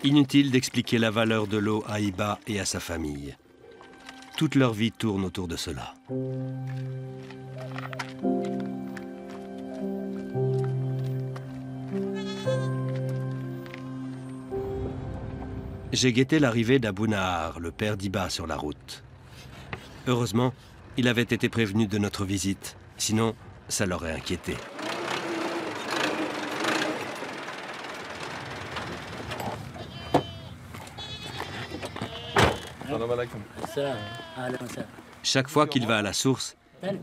Inutile d'expliquer la valeur de l'eau à Hiba et à sa famille. Toute leur vie tourne autour de cela. J'ai guetté l'arrivée d'Abou Nahar, le père d'Hiba, sur la route. Heureusement, il avait été prévenu de notre visite, sinon ça l'aurait inquiété. Chaque fois qu'il va à la source,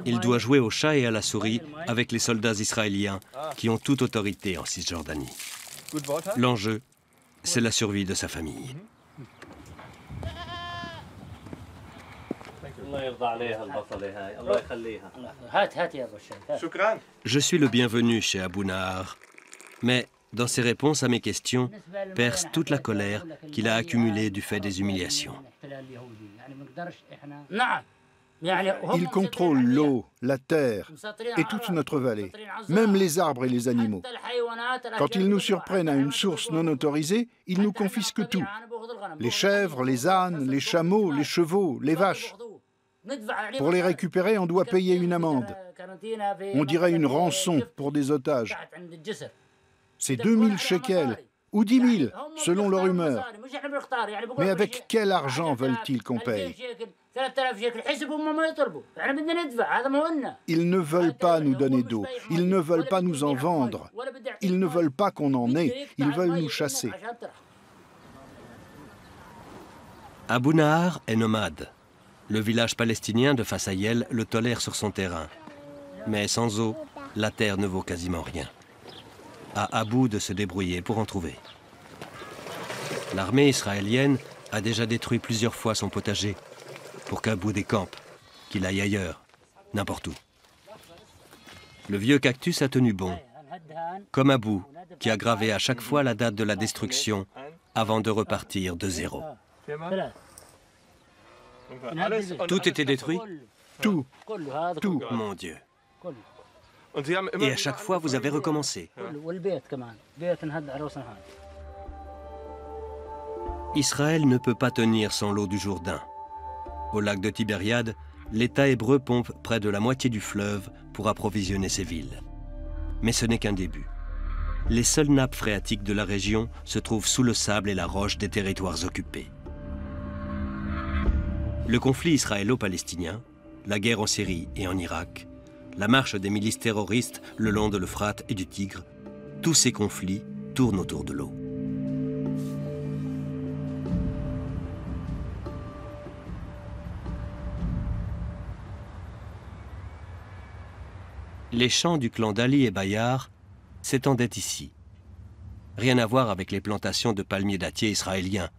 il doit jouer au chat et à la souris avec les soldats israéliens qui ont toute autorité en Cisjordanie. L'enjeu, c'est la survie de sa famille. Je suis le bienvenu chez Abou Nahar, mais dans ses réponses à mes questions, perce toute la colère qu'il a accumulée du fait des humiliations. Ils contrôlent l'eau, la terre et toute notre vallée, même les arbres et les animaux. Quand ils nous surprennent à une source non autorisée, ils nous confisquent tout. Les chèvres, les ânes, les chameaux, les chevaux, les vaches. Pour les récupérer, on doit payer une amende. On dirait une rançon pour des otages. C'est 2000 shekels ou 10 000, selon leur humeur. Mais avec quel argent veulent-ils qu'on paye? Ils ne veulent pas nous donner d'eau, ils ne veulent pas nous en vendre, ils ne veulent pas qu'on en ait, ils veulent nous chasser. Abou Nahar est nomade. Le village palestinien de Fasayel le tolère sur son terrain. Mais sans eau, la terre ne vaut quasiment rien. À Abou de se débrouiller pour en trouver. L'armée israélienne a déjà détruit plusieurs fois son potager pour qu'Abou décampe, qu'il aille ailleurs, n'importe où. Le vieux cactus a tenu bon, comme Abou, qui a gravé à chaque fois la date de la destruction avant de repartir de zéro. Tout était détruit? Tout, tout. Mon Dieu. Et à chaque fois, vous avez recommencé. Israël ne peut pas tenir sans l'eau du Jourdain. Au lac de Tibériade, l'État hébreu pompe près de la moitié du fleuve pour approvisionner ses villes. Mais ce n'est qu'un début. Les seules nappes phréatiques de la région se trouvent sous le sable et la roche des territoires occupés. Le conflit israélo-palestinien, la guerre en Syrie et en Irak, la marche des milices terroristes le long de l'Euphrate et du Tigre, tous ces conflits tournent autour de l'eau. Les champs du clan d'Ali et Bayar s'étendaient ici. Rien à voir avec les plantations de palmiers dattiers israéliens,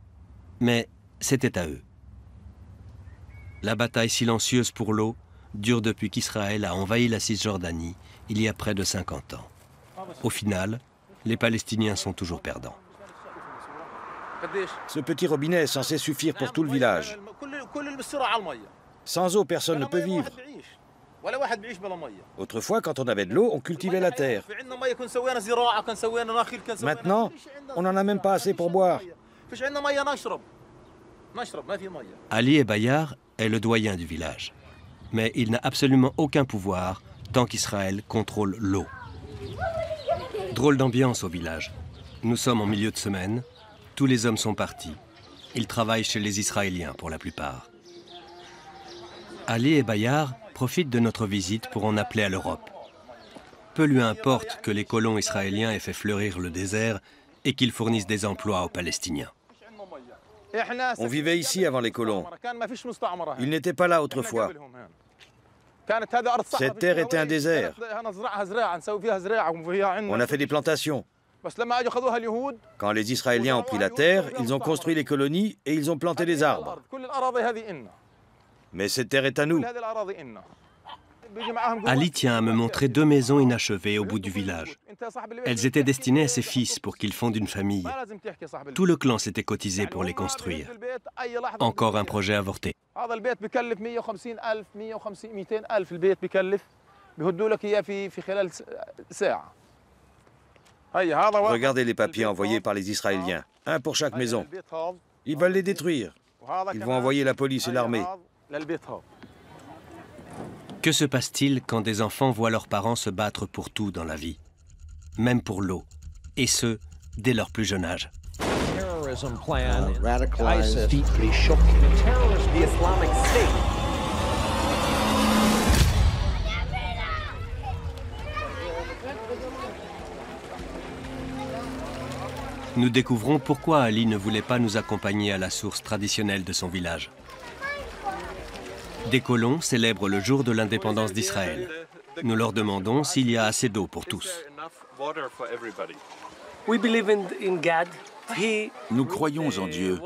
mais c'était à eux. La bataille silencieuse pour l'eau dure depuis qu'Israël a envahi la Cisjordanie il y a près de 50 ans. Au final, les Palestiniens sont toujours perdants. Ce petit robinet est censé suffire pour tout le village. Sans eau, personne ne peut vivre. Autrefois, quand on avait de l'eau, on cultivait la terre. Maintenant, on n'en a même pas assez pour boire. Ali et Bayar est le doyen du village. Mais il n'a absolument aucun pouvoir tant qu'Israël contrôle l'eau. Drôle d'ambiance au village. Nous sommes en milieu de semaine, tous les hommes sont partis. Ils travaillent chez les Israéliens pour la plupart. Ali et Bayar profitent de notre visite pour en appeler à l'Europe. Peu lui importe que les colons israéliens aient fait fleurir le désert et qu'ils fournissent des emplois aux Palestiniens. On vivait ici avant les colons. Ils n'étaient pas là autrefois. Cette terre était un désert. On a fait des plantations. Quand les Israéliens ont pris la terre, ils ont construit les colonies et ils ont planté des arbres. Mais cette terre est à nous. Ali tient à me montrer 2 maisons inachevées au bout du village. Elles étaient destinées à ses fils pour qu'ils fondent une famille. Tout le clan s'était cotisé pour les construire. Encore un projet avorté. Regardez les papiers envoyés par les Israéliens. Un pour chaque maison. Ils veulent les détruire. Ils vont envoyer la police et l'armée. Que se passe-t-il quand des enfants voient leurs parents se battre pour tout dans la vie, même pour l'eau, et ce, dès leur plus jeune âge? Nous découvrons pourquoi Ali ne voulait pas nous accompagner à la source traditionnelle de son village. Des colons célèbrent le jour de l'indépendance d'Israël. Nous leur demandons s'il y a assez d'eau pour tous. Nous croyons en Dieu.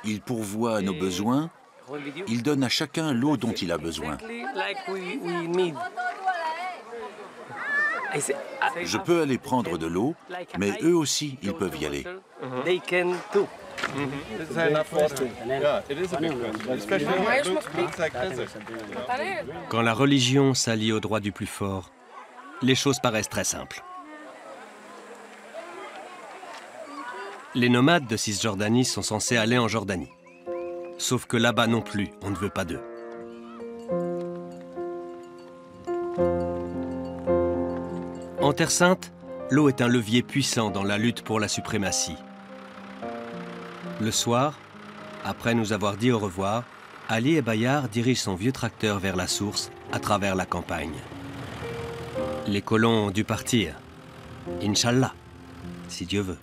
Il pourvoit à nos besoins. Il donne à chacun l'eau dont il a besoin. Je peux aller prendre de l'eau, mais eux aussi, ils peuvent y aller. Quand la religion s'allie au droit du plus fort, les choses paraissent très simples. Les nomades de Cisjordanie sont censés aller en Jordanie. Sauf que là-bas non plus, on ne veut pas d'eux. En Terre Sainte, l'eau est un levier puissant dans la lutte pour la suprématie. Le soir, après nous avoir dit au revoir, Ali et Bayard dirigent son vieux tracteur vers la source, à travers la campagne. Les colons ont dû partir. Inch'Allah, si Dieu veut.